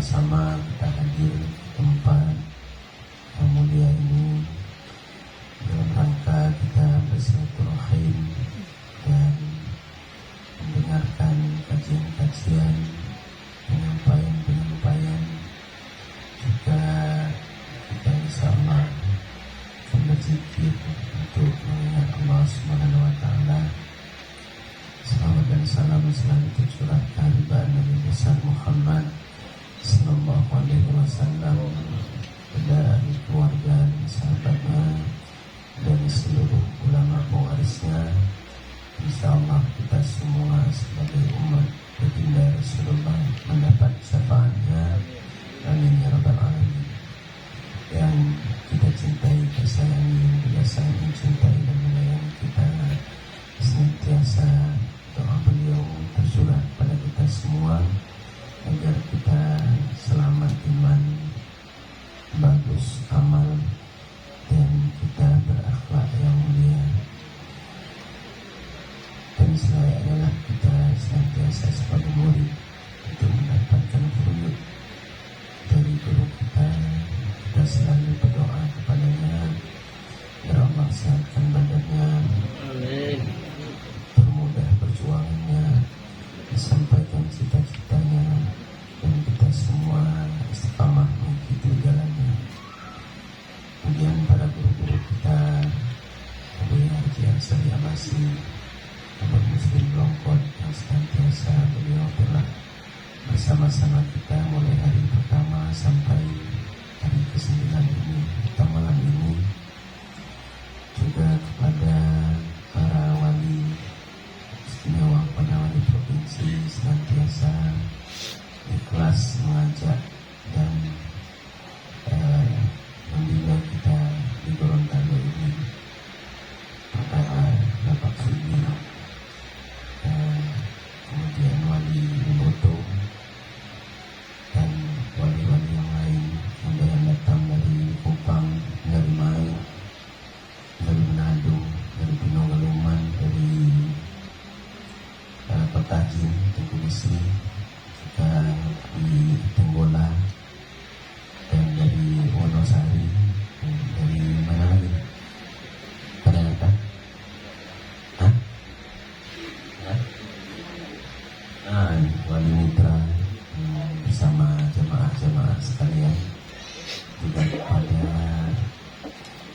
bersama-sama kita hadir di tempat yang mulia ini dalam rangka kita bersilaturahim dan mendengarkan kajian-kajian, penyampaian juga kita insyaallah akan berzikir untuk mengingat Allah Subhanahu wa taala. Salawat dan salam selalu tercurahkan kepada Nabi besar Muhammad sallallahu alaihi wasallam, kepada keluarga dan sahabatnya dan seluruh ulama pewarisnya. Insyaallah kita semua sebagai umat baginda Rasulullah mendapat syafaatnya. Amin ya rabbal alamin. Yang kita cintai, kesayangi, yang biasa mencintai dan menyayangi kita, senantiasa doa beliau tercurah pada kita semua agar kita selamat iman, bagus amal, dan kita berakhlak yang mulia. Dan selayaknya lah kita senantiasa sebagai murid untuk mendapatkan fuyud dari guru kita. Kita selalu berdoa kepadanya agar Allah sehatkan badannya, permudah perjuangannya, disampaikan cita-citanya, dan kita semua istiqamah mengikuti jalannya. Kemudian para guru-guru kita, Buya Haji Ansari Abasi, Abang Muslim Longkot, yang senantiasa beliau telah bersama-sama kita mulai hari pertama sampai hari ke-9 ini, atau malam ini. Juga kepada para wali istimewa, pada wali provinsi, senantiasa ikhlas mengajak dan membina kita di Gorontalo ini. Pertama Bapak Sudi, kemudian wali Boto, dan wali-wali yang lain yang datang dari Kupang, dari Mai, dari Manado, dari Pegunungan, dari Petajin, Tengku Bisri, juga di Tenggola, dan dari Wonosari, dan dari mana lagi? Pada datang? Wali mitra bersama jemaah-jemaah sekalian, juga kepada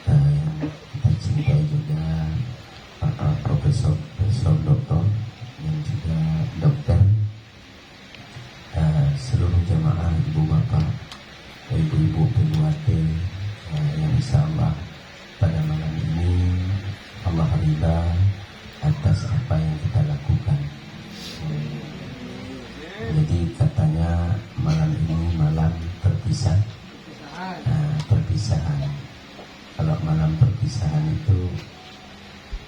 yang kita cintai juga Pak Profesor Doktor dan juga dokter, seluruh jemaah, ibu bapak, ibu-ibu pejuwate, yang insyaallah pada malam ini Allah ridha atas apa yang kita lakukan. Jadi katanya malam ini malam perpisahan. Kalau malam perpisahan itu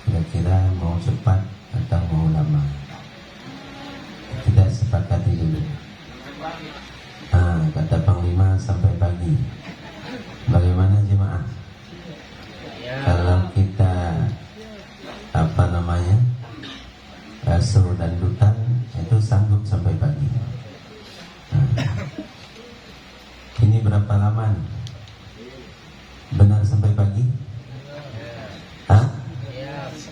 kira-kira mau cepat atau mau lama? Kita sepakati dulu. Kata Panglima sampai pagi. Bagaimana jemaah? Kalau kita rasul dan dutan itu sanggup sampai pagi. Ini berapa lama nih? Benar sampai pagi?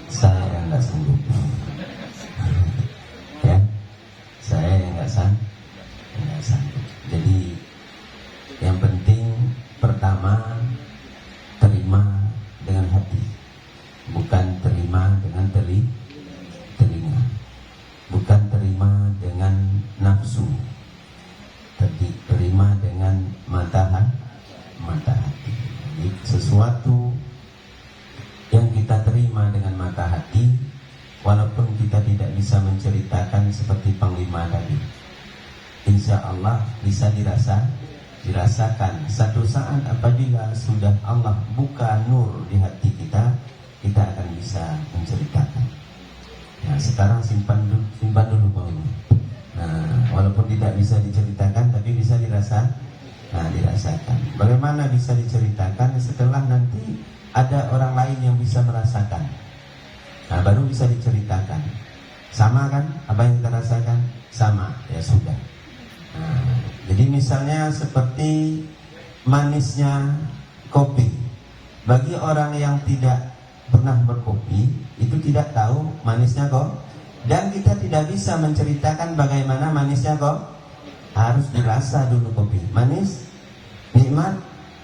Saya yang nggak sanggup. Ya, saya yang nggak sanggup. Jadi yang penting pertama terima dengan hati, bukan terima dengan telinga, bukan terima dengan nafsu, tapi terima dengan mata hati. Jadi sesuatu yang kita terima dengan mata hati, walaupun kita tidak bisa menceritakan seperti Panglima tadi, insya Allah bisa dirasakan. Satu saat apabila sudah Allah buka nur di hati kita, kita akan bisa menceritakan. Nah, sekarang simpan dulu Panglima. Nah, walaupun tidak bisa diceritakan, tapi bisa dirasakan. Bagaimana bisa diceritakan? Setelah nanti ada orang lain yang bisa merasakan, nah baru bisa diceritakan. Sama kan? Apa yang kita rasakan? Sama, ya sudah. Jadi misalnya seperti manisnya kopi. Bagi orang yang tidak pernah berkopi, itu tidak tahu manisnya kok. Dan kita tidak bisa menceritakan bagaimana manisnya kok. Harus dirasa dulu kopi. Manis, nikmat,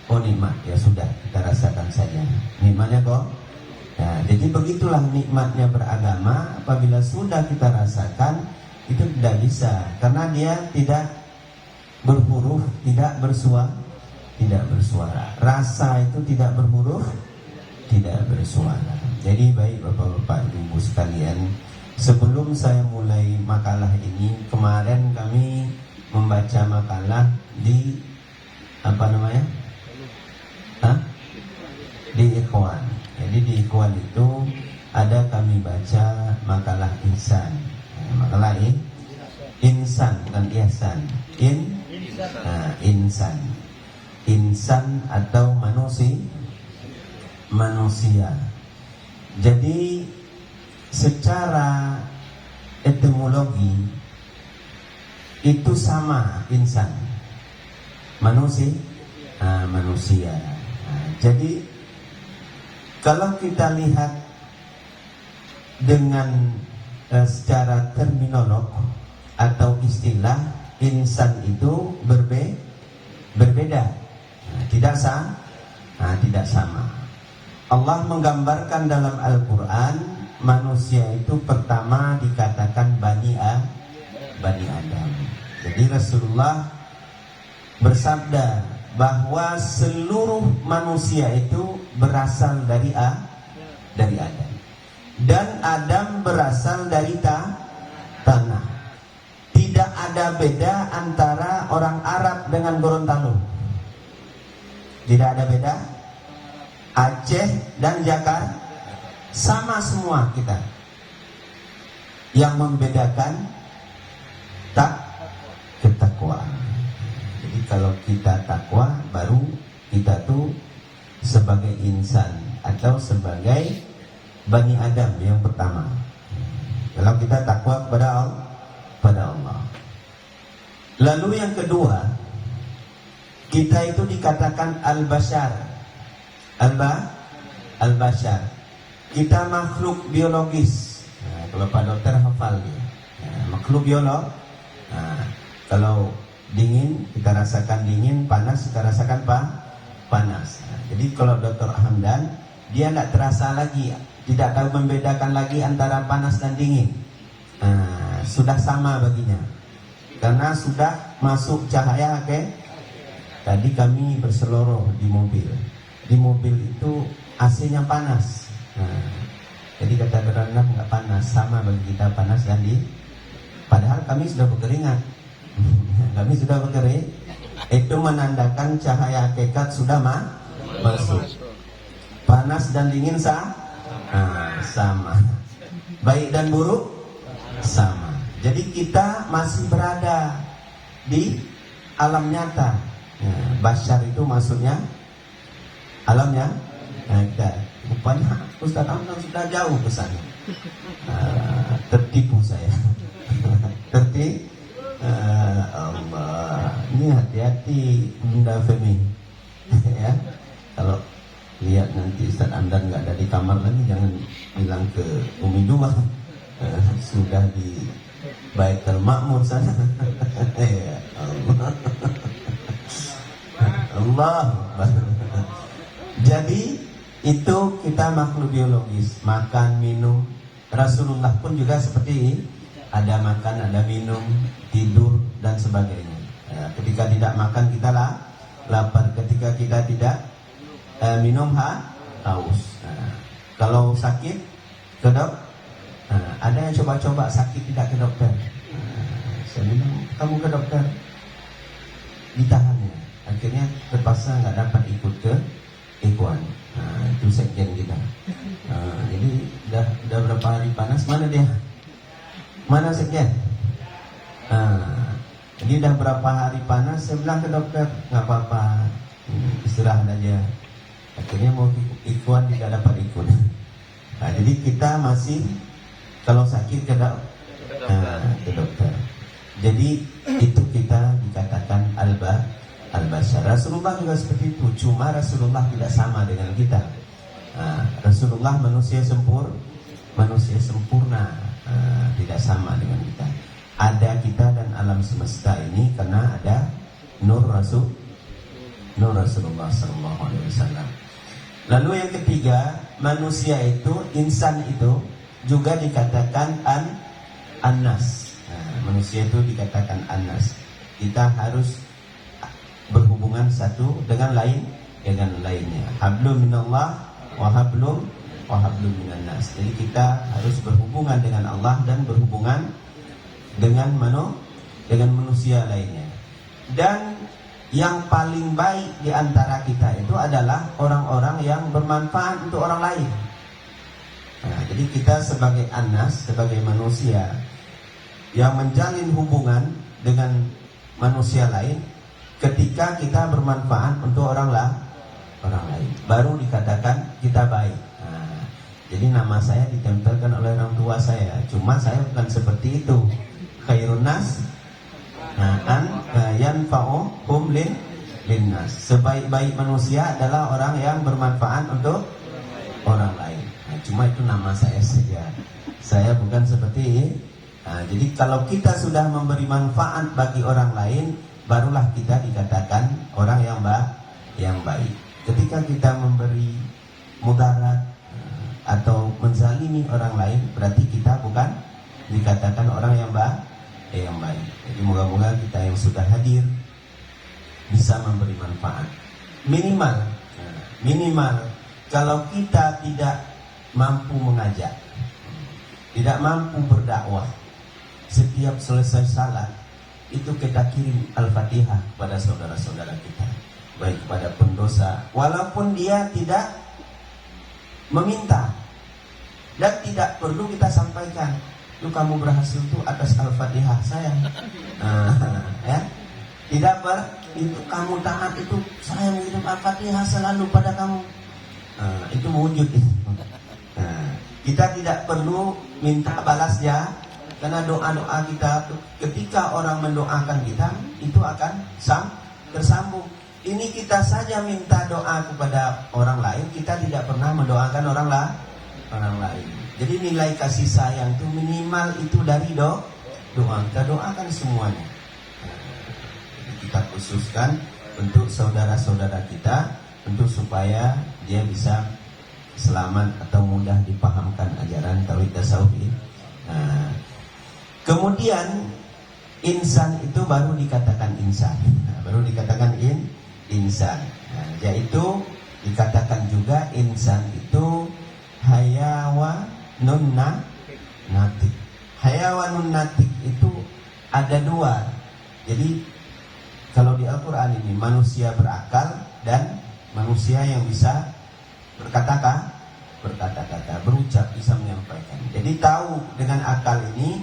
oh nikmat, ya sudah kita rasakan saja. Nikmatnya kok. Nah, jadi begitulah nikmatnya beragama. Apabila sudah kita rasakan, itu tidak bisa, karena dia tidak berhuruf, tidak bersuara. Rasa itu tidak berhuruf, tidak bersuara. Jadi baik Bapak-bapak, Ibu sekalian, sebelum saya mulai makalah ini, kemarin kami membaca makalah di apa namanya? Di Ikhwan. Jadi di Ikhwan itu ada kami baca makalah ihsan. Makalah insan dan ihsan. Insan. Insan atau manusia. Jadi secara etimologi itu sama insan. Manusia. Jadi kalau kita lihat dengan secara terminolog atau istilah, insan itu berbeda, tidak sama. Allah menggambarkan dalam Al-Quran manusia itu pertama dikatakan Bani Adam. Jadi Rasulullah bersabda bahwa seluruh manusia itu berasal dari Adam. Dan Adam berasal dari tanah. Tidak ada beda antara orang Arab dengan Gorontalo. Tidak ada beda. Aceh dan Jakarta sama semua kita. Yang membedakan ketakwaan. Jadi kalau kita takwa, baru kita tuh sebagai insan atau sebagai Bani Adam yang pertama. Kalau kita takwa kepada Allah. Lalu yang kedua, kita itu dikatakan al-bashar. Al-bashar. Kita makhluk biologis. Kalau Pak Dokter hafal dia. Makhluk biolog. Kalau dingin, kita rasakan dingin. Panas, kita rasakan panas. Jadi kalau Dr. Hamdan, dia tidak terasa lagi, tidak tahu membedakan lagi antara panas dan dingin. Sudah sama baginya, karena sudah masuk cahaya. Tadi kami berseloroh di mobil. Di mobil itu AC-nya panas. Jadi kata berenang nggak panas, sama bagi kita panas dan padahal kami sudah berkeringat. Kami sudah berkering. Itu menandakan cahaya hakikat sudah masuk. Panas dan dingin sama. Baik dan buruk sama. Jadi kita masih berada di alam nyata. Bashar itu maksudnya alamnya. Rupanya Ustaz Hamdan sudah jauh ke sana. Tertipu saya. Allah. Ini hati-hati Bunda Femi. Ya. Kalau lihat nanti Ustaz Hamdan nggak ada di kamar lagi, jangan bilang ke Umi Dua. Sudah di Baitul Ma'mur sana. Ya Allah. Jadi itu kita makhluk biologis, makan, minum. Rasulullah pun juga seperti ini. Ada makan, ada minum, tidur dan sebagainya. Ketika tidak makan kita lapar, ketika kita tidak minum haus. Kalau sakit ke dokter. Ada yang coba-coba sakit tidak ke dokter. Saya bilang kamu ke dokter, ditahan ya. Akhirnya terpaksa nggak dapat ikut ke Ikhwan. Itu sekjen kita. Jadi udah berapa hari panas, mana dia? Mana sekjen? Jadi udah berapa hari panas, saya bilang ke dokter nggak apa-apa, istirahat aja. Akhirnya mau Ikhwan tidak dapat ikut. Jadi kita masih kalau sakit ke dokter. Jadi itu kita Rasulullah juga seperti itu, cuma Rasulullah tidak sama dengan kita. Rasulullah manusia sempurna, tidak sama dengan kita. Ada kita dan alam semesta ini karena ada nur Rasulullah Sallallahu Alaihi Wasallam. Lalu yang ketiga, manusia itu, insan itu juga dikatakan an-nas. Manusia itu dikatakan an-nas. Kita harus berhubungan satu dengan lainnya. Hablum minallah wa hablum minan nas. Jadi kita harus berhubungan dengan Allah dan berhubungan dengan manusia lainnya. Dan yang paling baik di antara kita itu adalah orang-orang yang bermanfaat untuk orang lain. Jadi kita sebagai anas, sebagai manusia yang menjalin hubungan dengan manusia lain, ketika kita bermanfaat untuk orang lain, baru dikatakan kita baik. Jadi nama saya ditempelkan oleh orang tua saya, cuma saya bukan seperti itu. Khairun nas yanfa'uhum linnas. Sebaik-baik manusia adalah orang yang bermanfaat untuk orang lain. Cuma itu nama saya saja. Saya bukan seperti jadi kalau kita sudah memberi manfaat bagi orang lain, barulah kita dikatakan orang yang baik. Ketika kita memberi mudarat atau menzalimi orang lain, berarti kita bukan dikatakan orang yang baik. Jadi moga-moga kita yang sudah hadir bisa memberi manfaat. Minimal kalau kita tidak mampu mengajak, tidak mampu berdakwah, setiap selesai salat itu kita kirim Al-Fatihah kepada saudara-saudara kita, baik kepada pendosa, walaupun dia tidak meminta, dan tidak perlu kita sampaikan, itu kamu berhasil tuh atas Al-Fatihah saya, ya, tidak itu kamu taat itu saya mengirim Al-Fatihah selalu pada kamu, itu wujud itu. Kita tidak perlu minta balas ya, karena doa-doa kita ketika orang mendoakan kita itu akan tersambung. Ini kita saja minta doa kepada orang lain, kita tidak pernah mendoakan orang lain. Jadi nilai kasih sayang itu minimal itu dari doa. Kita doakan semuanya. Kita khususkan untuk saudara-saudara kita, untuk supaya dia bisa selamat atau mudah dipahamkan ajaran tauhid tasawuf ini. Kemudian insan itu baru dikatakan insan. Baru dikatakan insan. Yaitu dikatakan juga insan itu hayawanun natik. Hayawanun natik itu ada dua. Jadi kalau di Al-Quran ini manusia berakal dan manusia yang bisa berkata-kata, berucap, bisa menyampaikan. Jadi tahu dengan akal ini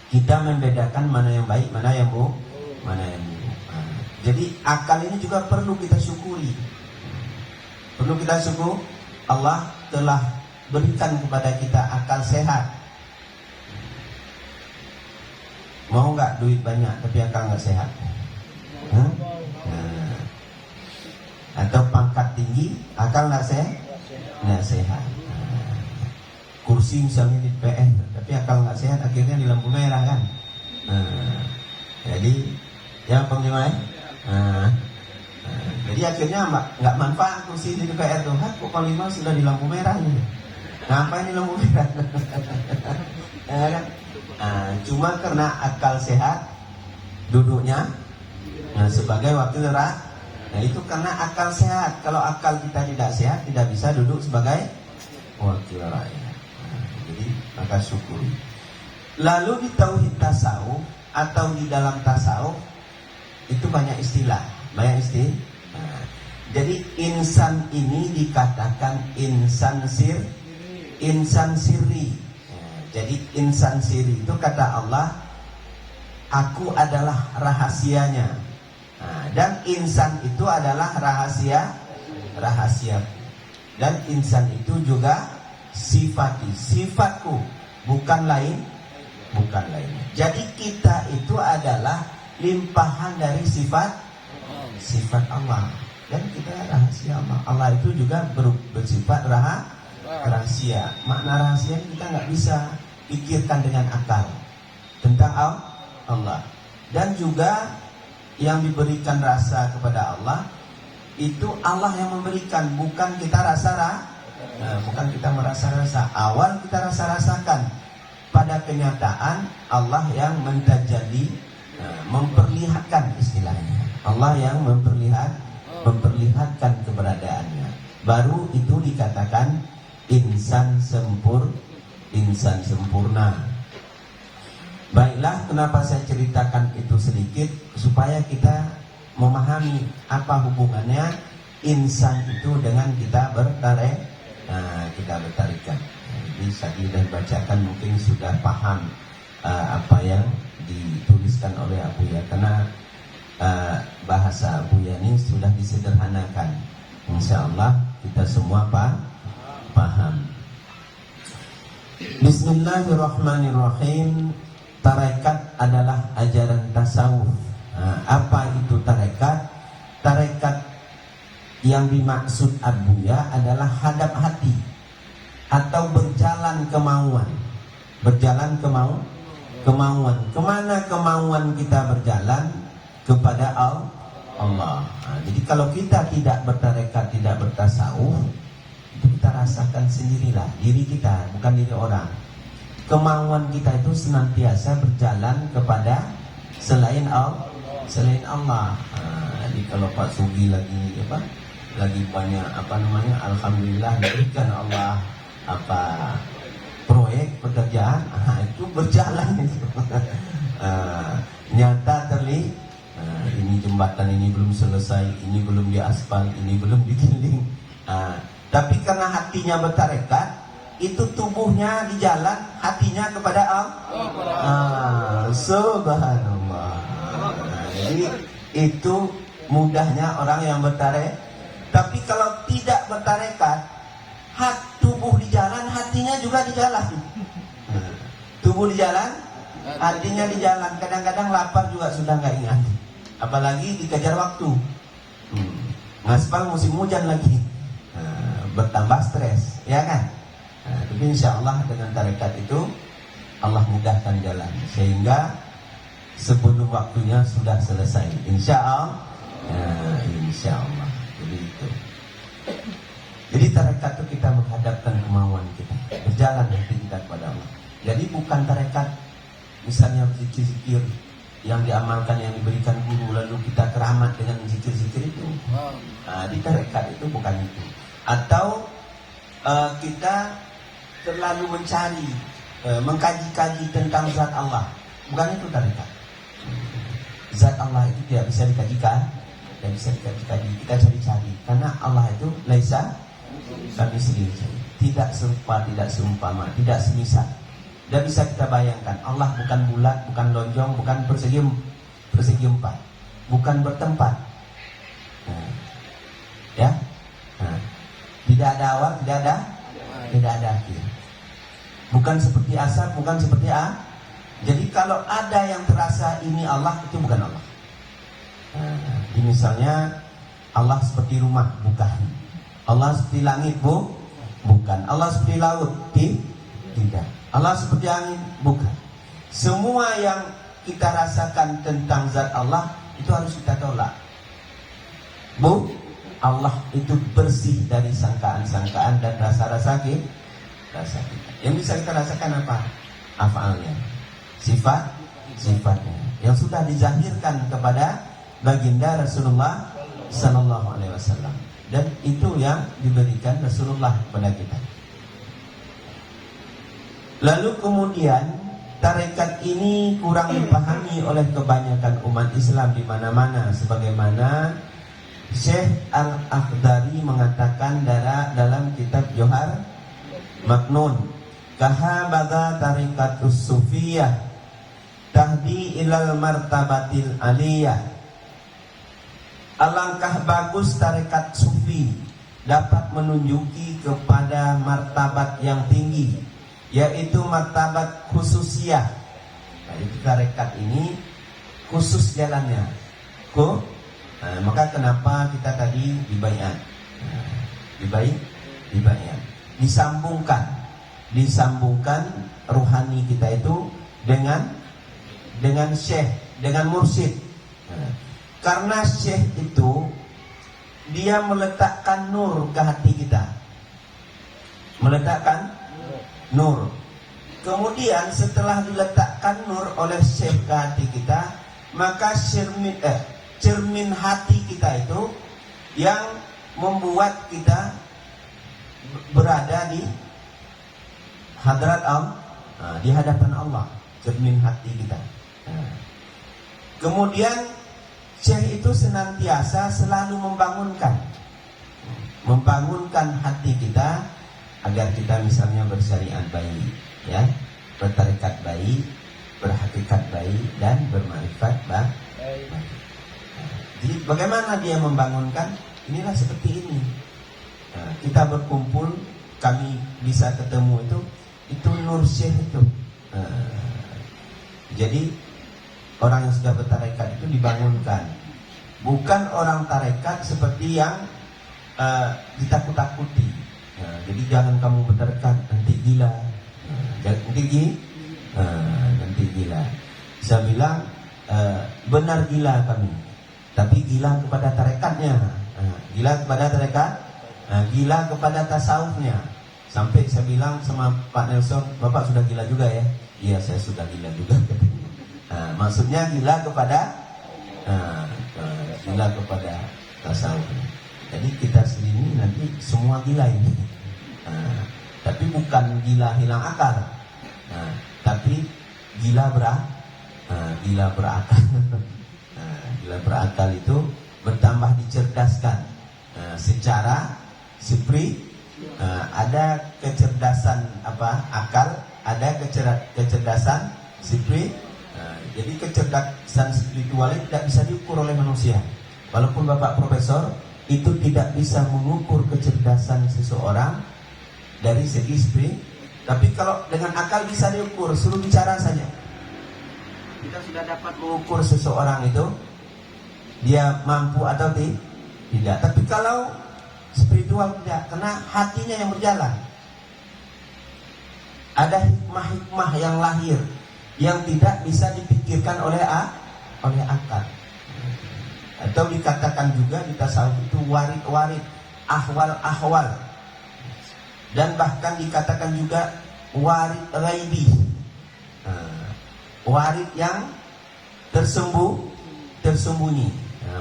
kita membedakan mana yang baik, mana yang buruk. Jadi akal ini juga perlu kita syukuri. Perlu kita syukur Allah telah berikan kepada kita akal sehat. Mau nggak duit banyak tapi akal nggak sehat? Atau pangkat tinggi, akal nggak sehat. Kursi misalnya di PN, tapi akal nggak sehat, akhirnya di lampu merah kan. Jadi yang penglima jadi akhirnya nggak manfaat kursi di DPR tuh. Kok panglima sudah di lampu merah nih? Ngapain di lampu merah? Cuma karena akal sehat duduknya sebagai wakil rakyat. Nah itu karena akal sehat. Kalau akal kita tidak sehat, tidak bisa duduk sebagai wakil rakyat. Jadi maka syukuri. Lalu di tauhid tasawuf atau di dalam tasawuf itu banyak istilah. Jadi insan ini dikatakan insan sirri. Jadi insan sirri itu kata Allah, aku adalah rahasianya. Dan insan itu adalah rahasia. Dan insan itu juga sifatku, bukan lain. Jadi kita itu adalah limpahan dari sifat sifat Allah. Dan kita rahasia Allah. Allah itu juga bersifat rahasia. Makna rahasia kita nggak bisa pikirkan dengan akal tentang Allah. Dan juga yang diberikan rasa kepada Allah itu Allah yang memberikan, bukan kita bukan kita merasa-rasa. Awal kita rasa-rasakan, pada kenyataan Allah yang mentajali, memperlihatkan istilahnya. Allah yang memperlihatkan keberadaannya. Baru itu dikatakan insan sempurna. Baiklah, kenapa saya ceritakan itu sedikit supaya kita memahami apa hubungannya insan itu dengan kita bertarikat. Jadi saya sudah bacakan, mungkin sudah paham apa yang dituliskan oleh Abuya, karena bahasa Abuya ini sudah disederhanakan. Insya Allah kita semua paham. Bismillahirrahmanirrahim. Tarekat adalah ajaran tasawuf. Apa itu tarekat? Tarekat yang dimaksud Abuya adalah hadap hati atau berjalan kemauan. Berjalan kemauan. Kemana kemauan kita berjalan? Kepada Allah. Jadi kalau kita tidak bertarekat, tidak bertasawuf, itu kita rasakan sendirilah diri kita, bukan diri orang. Kemauan kita itu senantiasa berjalan kepada selain Allah. Jadi kalau Pak Sugi lagi banyak alhamdulillah diberikan Allah proyek pekerjaan, itu berjalan itu. Nyata terlihat, ini jembatan ini belum selesai, ini belum diaspal, ini belum dikeliling. Tapi karena hatinya bertarekat, itu tubuhnya di jalan, hatinya kepada Allah. Subhanallah. Jadi itu mudahnya orang yang bertarekat. Tapi kalau tidak bertarekat, tubuh di jalan, hatinya juga di jalan. Tubuh di jalan, hatinya di jalan. Kadang-kadang lapar juga sudah nggak ingat. Apalagi dikejar waktu. Ngaspal musim hujan lagi, bertambah stres, ya kan? Tapi insya Allah dengan tarekat itu Allah mudahkan jalan sehingga sebelum waktunya sudah selesai. Insya Allah. Jadi itu. Jadi tarekat itu kita menghadapkan kemauan kita, berjalan hati kita kepada Allah. Jadi bukan tarekat misalnya zikir-zikir yang diamalkan, yang diberikan guru, lalu kita keramat dengan zikir-zikir itu. Di tarekat itu bukan itu. Atau kita terlalu mencari, mengkaji-kaji tentang zat Allah. Bukan itu tarekat. Zat Allah itu tidak bisa dikajikan, tidak bisa dikaji-kaji. Kita cari-cari, karena Allah itu laisa kamitslihi, tidak serupa, tidak seumpama, tidak semisal. Tidak bisa kita bayangkan. Allah bukan bulat, bukan lonjong, bukan persegi empat, bukan bertempat. Tidak ada awal, tidak ada akhir. Bukan seperti asap, bukan seperti Jadi kalau ada yang terasa ini Allah, itu bukan Allah. Misalnya Allah seperti rumah, bukan. Allah seperti langit, bukan. Allah seperti laut, tidak. Allah seperti angin, bukan. Semua yang kita rasakan tentang zat Allah itu harus kita tolak. Allah itu bersih dari sangkaan-sangkaan dan rasa-rasa kita. Yang bisa kita rasakan apa? Afalnya, sifatnya yang sudah dizahirkan kepada baginda Rasulullah Sallallahu Alaihi Wasallam, dan itu yang diberikan Rasulullah kepada kita. Lalu kemudian tarekat ini kurang dipahami oleh kebanyakan umat Islam di mana-mana, sebagaimana Syekh Al-Akhdari mengatakan dalam kitab Johar Maknun, kahabadha tarikatus sufiyah tahdi ilal martabatil aliyah. Alangkah bagus tarekat sufi dapat menunjuki kepada martabat yang tinggi, yaitu martabat khususiyah. Nah, itu tarekat ini khusus jalannya, Maka kenapa kita tadi dibaiat? Dibaiat. Disambungkan ruhani kita itu dengan syekh, dengan mursyid. Karena syekh itu dia meletakkan nur ke hati kita. Meletakkan nur. Kemudian setelah diletakkan nur oleh syekh ke hati kita, maka cermin hati kita itu yang membuat kita berada di hadrat Allah, di hadapan Allah, cermin hati kita. Kemudian syekh itu senantiasa selalu membangunkan hati kita agar kita misalnya bersyariat baik, ya, bertarekat baik, berhakikat baik, dan bermarifat baik. Jadi bagaimana dia membangunkan? Inilah seperti ini. Kita berkumpul, kami bisa ketemu itu nur syekh itu. Jadi orang yang sudah bertarekat itu dibangunkan. Bukan orang tarekat seperti yang ditakut-takuti. Jadi jangan kamu bertarekat, nanti gila. Nanti gila. Saya bilang benar gila kami, tapi gila kepada tarekatnya. Gila kepada tarekat, gila kepada tasawufnya. Sampai saya bilang sama Pak Nelson, Bapak sudah gila juga ya? Iya, saya sudah gila juga. Maksudnya gila kepada tasawuf. Jadi kita sini nanti semua gila ini. Tapi bukan gila hilang akal, tapi gila berakal. Gila berakal itu bertambah dicerdaskan secara sipri. Ada kecerdasan akal, ada kecerdasan sipri. Jadi kecerdasan spiritual itu tidak bisa diukur oleh manusia. Walaupun Bapak Profesor, itu tidak bisa mengukur kecerdasan seseorang dari segi sipri. Tapi kalau dengan akal bisa diukur, suruh bicara saja. Kita sudah dapat mengukur seseorang itu, dia mampu atau tidak. Tapi kalau spiritual tidak, karena hatinya yang berjalan. Ada hikmah-hikmah yang lahir yang tidak bisa dipikirkan oleh akal. Atau dikatakan juga di tasawuf itu warid-warid, ahwal-ahwal. Dan bahkan dikatakan juga warid ghaibi. Warid yang tersembunyi.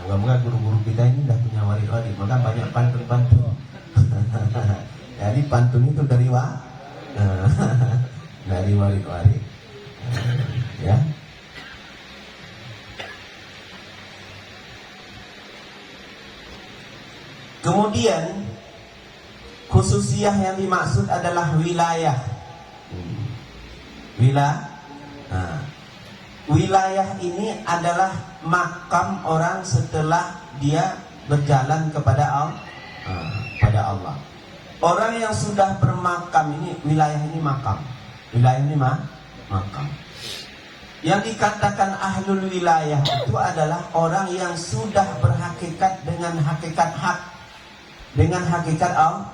Moga-moga guru-guru kita ini sudah punya warid-warid, maka banyak pantun-pantun. Jadi pantun itu dari warid-warid. Ya. Kemudian khususiyah yang dimaksud adalah wilayah. Wilayah ini adalah makam orang setelah dia berjalan kepada Allah. Orang yang sudah bermakam ini, wilayah ini makam. Wilayah ini makam. Yang dikatakan ahlul wilayah itu adalah orang yang sudah berhakikat dengan hakikat hak, dengan hakikat Allah.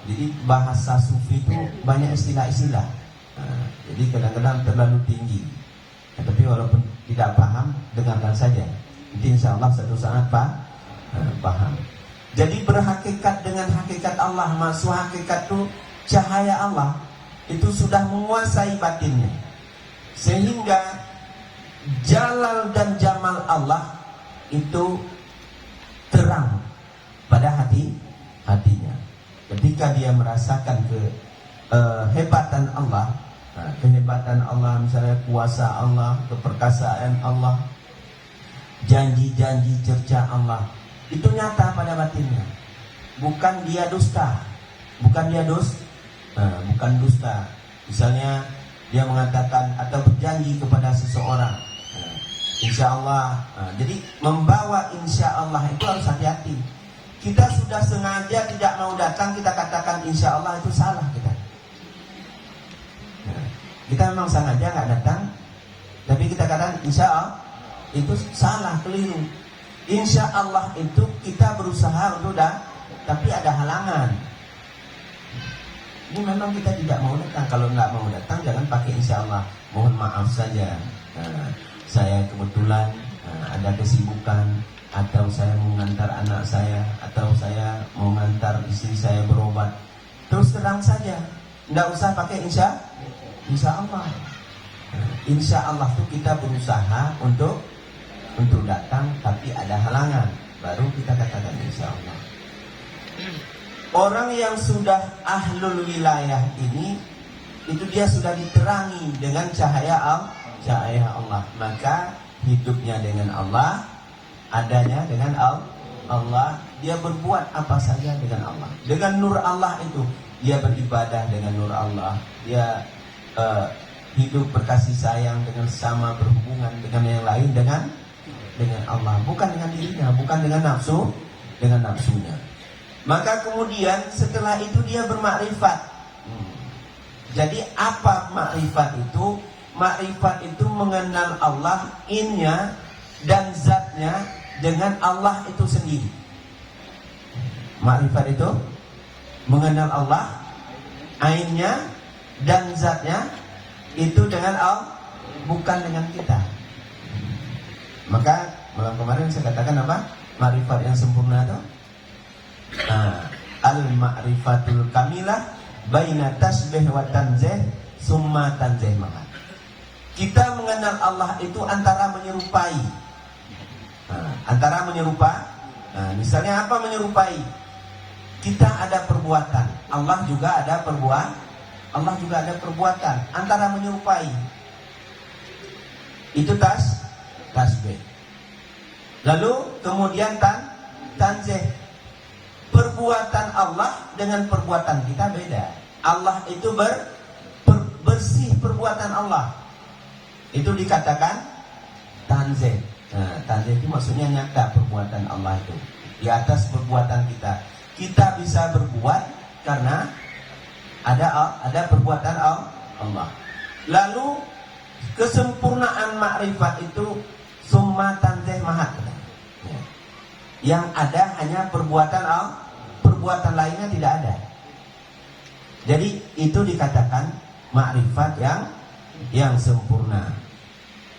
Jadi bahasa sufi itu banyak istilah-istilah. Jadi kadang-kadang terlalu tinggi. Tapi walaupun tidak paham, dengarkan saja. Nanti insya Allah satu saat paham. Jadi berhakikat dengan hakikat Allah. Maksud hakikat itu cahaya Allah itu sudah menguasai batinnya, sehingga jalal dan jamal Allah itu terang pada hatinya. Ketika dia merasakan kehebatan Allah, kehebatan Allah, misalnya kuasa Allah, keperkasaan Allah, janji-janji cerca Allah, itu nyata pada batinnya. Bukan dia dusta, bukan dusta. Misalnya dia mengatakan atau berjanji kepada seseorang, insya Allah. Jadi membawa insya Allah itu harus hati-hati. Kita sudah sengaja tidak mau datang, kita katakan insya Allah, itu salah kita. Kita memang sengaja nggak datang, tapi kita katakan insya Allah, itu salah, keliru. Insya Allah itu kita berusaha untuk tapi ada halangan. Ini memang kita tidak mau datang. Kalau nggak mau datang, jangan pakai insya Allah. Mohon maaf saja. Saya kebetulan ada kesibukan, atau saya mau mengantar anak saya, atau saya mau mengantar istri saya berobat. Terus terang saja, nggak usah pakai insya Allah. Insya Allah tuh kita berusaha untuk datang, tapi ada halangan, baru kita katakan insya Allah. Orang yang sudah ahlul wilayah ini, itu dia sudah diterangi dengan cahaya Allah, maka hidupnya dengan Allah, adanya dengan Allah, dia berbuat apa saja dengan Allah, dengan nur Allah itu. Dia beribadah dengan nur Allah, dia hidup berkasih sayang dengan sama, berhubungan dengan yang lain dengan Allah, bukan dengan dirinya, bukan dengan nafsunya. Maka kemudian setelah itu dia bermakrifat. Jadi apa makrifat itu? Makrifat itu mengenal Allah, innya dan zatnya dengan Allah itu sendiri. Makrifat itu mengenal Allah, ainnya dan zatnya itu dengan Allah, bukan dengan kita. Maka malam kemarin saya katakan apa? Makrifat yang sempurna itu al-ma'rifatul kamilah baina tasbih wa tanzih summa tanzih maha. Kita mengenal Allah itu antara menyerupai. Misalnya apa menyerupai? Kita ada perbuatan, Allah juga ada perbuatan, antara menyerupai. Itu tasbih. Lalu kemudian tanzih. Perbuatan Allah dengan perbuatan kita beda. Allah itu bersih perbuatan Allah. Itu dikatakan tanzih. Tanzih itu maksudnya nyata perbuatan Allah itu di atas perbuatan kita. Kita bisa berbuat karena ada perbuatan Allah. Lalu kesempurnaan makrifat itu summa tanzih mahat. Yang ada hanya perbuatan lainnya tidak ada. Jadi itu dikatakan makrifat yang sempurna.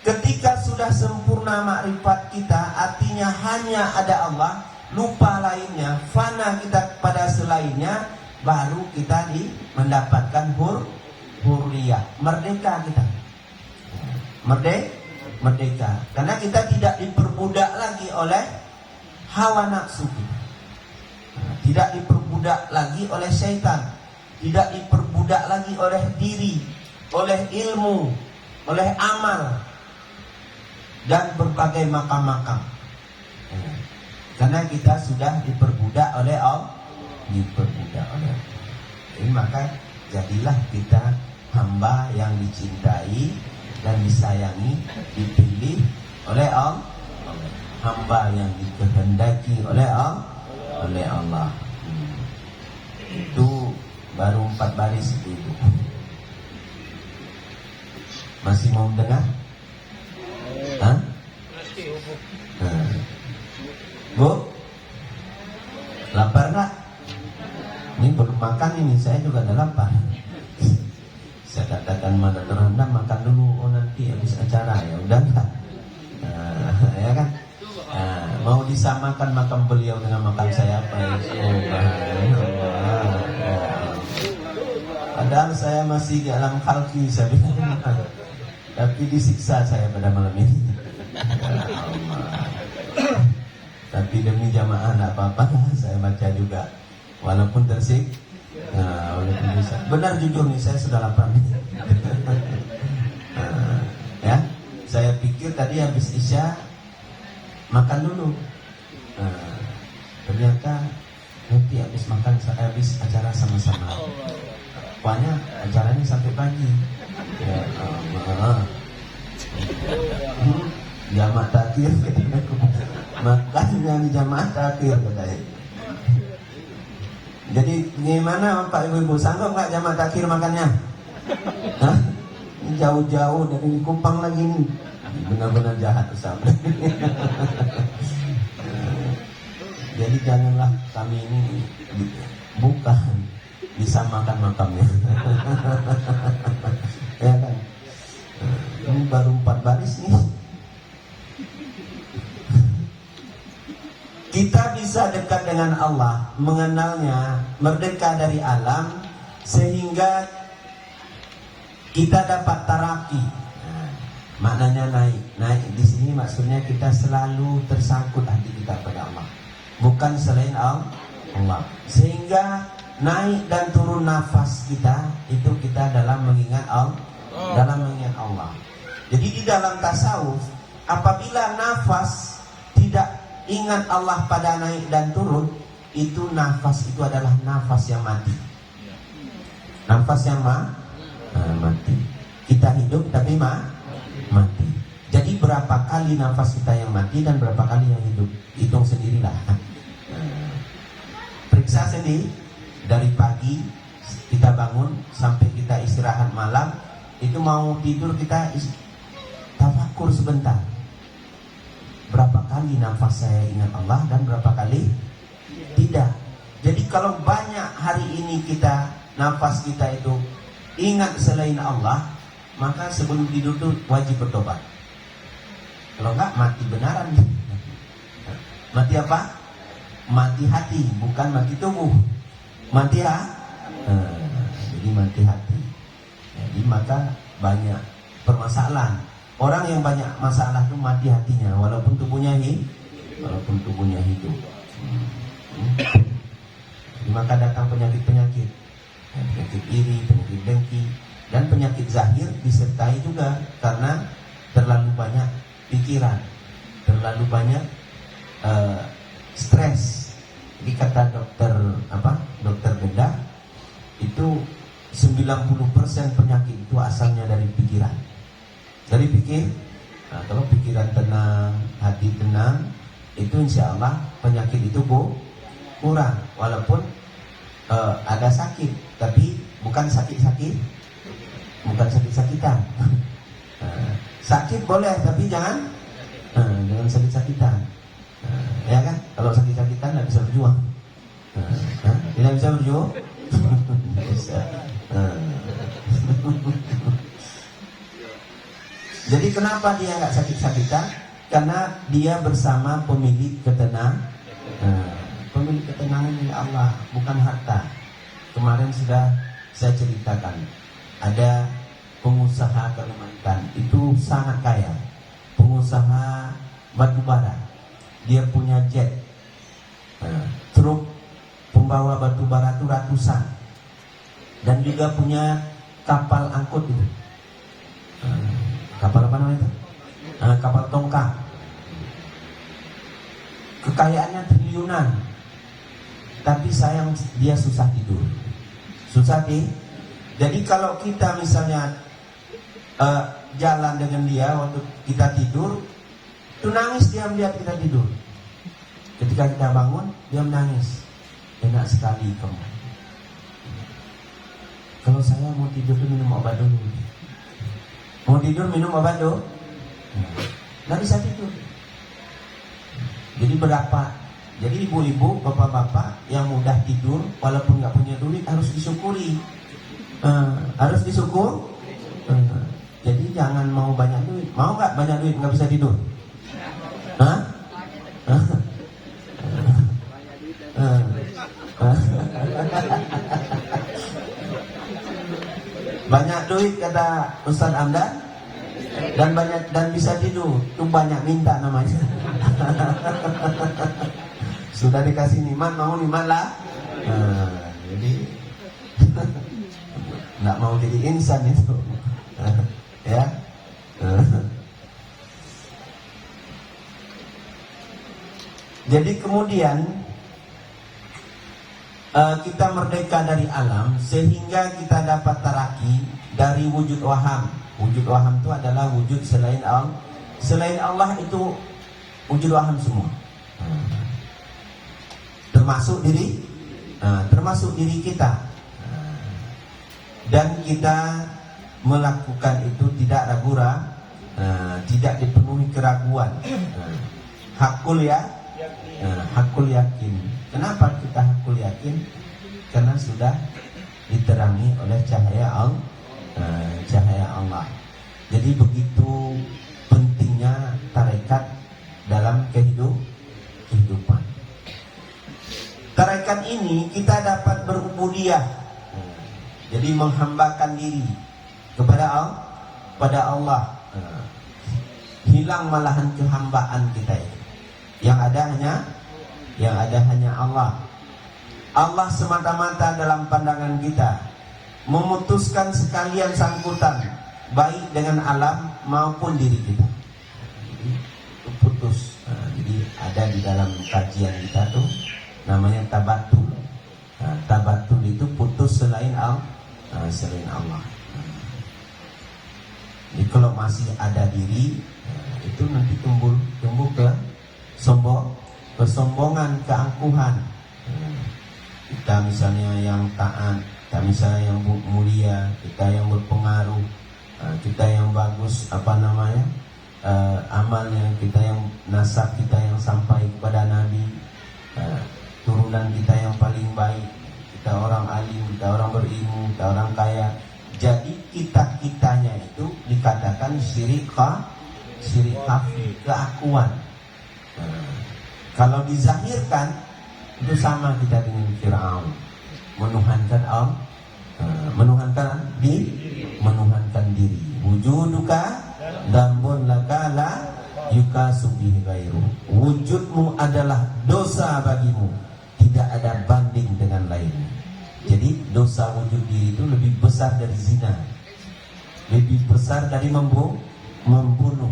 Ketika sudah sempurna makrifat kita, artinya hanya ada Allah, lupa lainnya, fana kita pada selainnya, baru kita mendapatkan hurriyah, merdeka kita. Merdeka. Karena kita tidak diperbudak lagi oleh hawa nafsu kita. Tidak diperbudak lagi oleh syaitan, tidak diperbudak lagi oleh diri, oleh ilmu, oleh amal, dan berbagai makam-makam. Karena kita sudah diperbudak oleh Allah. Jadi maka jadilah kita hamba yang dicintai dan disayangi, dipilih oleh Allah, hamba yang dikehendaki oleh Allah. Itu baru 4 baris itu. Masih mau dengar? Bu, lapar nggak? Ini belum makan ini, saya juga udah lapar. Saya katakan mana terendam, makan dulu. Oh nanti habis acara, ya udah enggak? Ya kan? Mau disamakan makan beliau dengan makan saya apa ya? Padahal saya masih di alam khalqi, saya bilang, tapi disiksa saya pada malam ini. Tapi demi jamaah tidak apa-apa, saya baca juga, walaupun walaupun bisa. Benar jujur nih, saya sudah lapar nih. Ya, saya pikir tadi habis isya makan dulu. Ternyata nanti habis makan, habis acara sama-sama. Rupanya acaranya sampai pagi. Ya Allah. Jamaah takhir, makannya di jamaah takhir katanya. Jadi gimana Pak Ibu sanggup nggak jamaah takhir makannya? Hah? Jauh-jauh dari Kupang lagi nih. Benar-benar jahat Ustaz. Jadi janganlah kami ini bukan disamakan makamnya. Ya kan? Ini baru 4 baris nih. Kita bisa dekat dengan Allah, mengenalnya, merdeka dari alam, sehingga kita dapat taraki. Nah, maknanya naik di sini maksudnya kita selalu tersangkut hati kita pada Allah, bukan selain Allah. Sehingga naik dan turun nafas kita itu kita dalam mengingat Allah. Jadi di dalam tasawuf, apabila nafas tidak ingat Allah pada naik dan turun, itu nafas itu adalah nafas yang mati. Nafas yang mati. Kita hidup tapi mati. Jadi berapa kali nafas kita yang mati dan berapa kali yang hidup? Hitung sendirilah. Periksa sendiri. Dari pagi kita bangun sampai kita istirahat malam, itu mau tidur kita tafakur sebentar. Berapa kali nafas saya ingat Allah dan berapa kali tidak. Jadi kalau banyak hari ini kita nafas kita itu ingat selain Allah, maka sebelum tidur itu wajib bertobat. Kalau enggak mati benaran. Mati apa? Mati hati, bukan mati tubuh. Mati jadi mati hati. Jadi maka banyak permasalahan. Orang yang banyak masalah itu mati hatinya, walaupun tubuhnya hidup. Jadi maka datang penyakit-penyakit, penyakit iri, penyakit dengki, dan penyakit zahir disertai juga karena terlalu banyak pikiran, terlalu banyak stres. Jadi kata dokter bedah itu 90% penyakit itu asalnya dari pikiran. Dari pikir, nah, kalau pikiran tenang, hati tenang, itu insya Allah penyakit itu kurang. Walaupun ada sakit, tapi bukan sakit-sakitan. Sakit boleh, tapi jangan sakit-sakitan. Ya kan? Kalau sakit-sakitan nggak bisa berjuang. Tidak bisa berjuang. Bisa. Jadi kenapa dia nggak sakit-sakitan? Karena dia bersama pemilik ketenangan. Pemilik ketenangan ini Allah, bukan harta. Kemarin sudah saya ceritakan, ada pengusaha Kalimantan itu sangat kaya, pengusaha batu bara. Dia punya jet, truk pembawa batu bara itu ratusan, dan juga punya kapal angkut itu. Kapal apa namanya itu? Kapal tongkang. Kekayaannya triliunan. Tapi sayang dia susah tidur. Jadi kalau kita misalnya jalan dengan dia waktu kita tidur, itu nangis dia melihat kita tidur. Ketika kita bangun, dia menangis. Enak sekali kamu. Kalau saya mau tidur minum obat dulu. Mau tidur minum obat dulu, nggak bisa tidur. Jadi jadi ibu-ibu, bapak-bapak yang mudah tidur walaupun nggak punya duit harus disyukuri. Harus disyukur. Jadi jangan mau banyak duit. Mau nggak banyak duit nggak bisa tidur? Banyak duit kata Ustaz Amdan, dan bisa tidur, itu banyak minta namanya. Sudah dikasih nikmat, mau nikmat lah. Jadi nggak mau jadi insan itu. Ya. Jadi kemudian kita merdeka dari alam sehingga kita dapat taraki dari wujud waham. Wujud waham itu adalah wujud selain Allah. Selain Allah itu wujud waham semua. Termasuk diri kita. Dan kita melakukan itu tidak ragu-ragu, tidak dipenuhi keraguan. Hakul ya, Hakul yakin. Kenapa kita hakul yakin? Karena sudah diterangi oleh cahaya Allah. Jadi begitu pentingnya tarekat dalam kehidupan. Tarekat ini kita dapat berubudiyah, jadi menghambakan diri kepada Allah. Hilang malahan kehambaan kita ini. Yang ada hanya Allah. Allah semata-mata dalam pandangan kita memutuskan sekalian sangkutan baik dengan alam maupun diri kita. Jadi putus. Jadi ada di dalam kajian kita tuh namanya tabatul. Tabatul itu putus selain Allah. Jadi kalau masih ada diri, itu nanti tumbuh ke kesombongan, keangkuhan. Kita misalnya yang taat, kita misalnya yang mulia, kita yang berpengaruh, kita yang bagus amalnya, kita yang nasab kita yang sampai kepada Nabi, turunan kita yang paling baik, kita orang alim, kita orang berilmu, kita orang kaya. Jadi kita-kitanya itu dikatakan syirik khafi, keakuan. Kalau dizahirkan itu sama kita dengan Fir'aun, menuhankan diri. Wujuduka dambun laka la yukasubih gairu. Wujudmu adalah dosa bagimu, tidak ada banding dengan lainnya. Jadi dosa wujud diri itu lebih besar dari zina, lebih besar dari membunuh.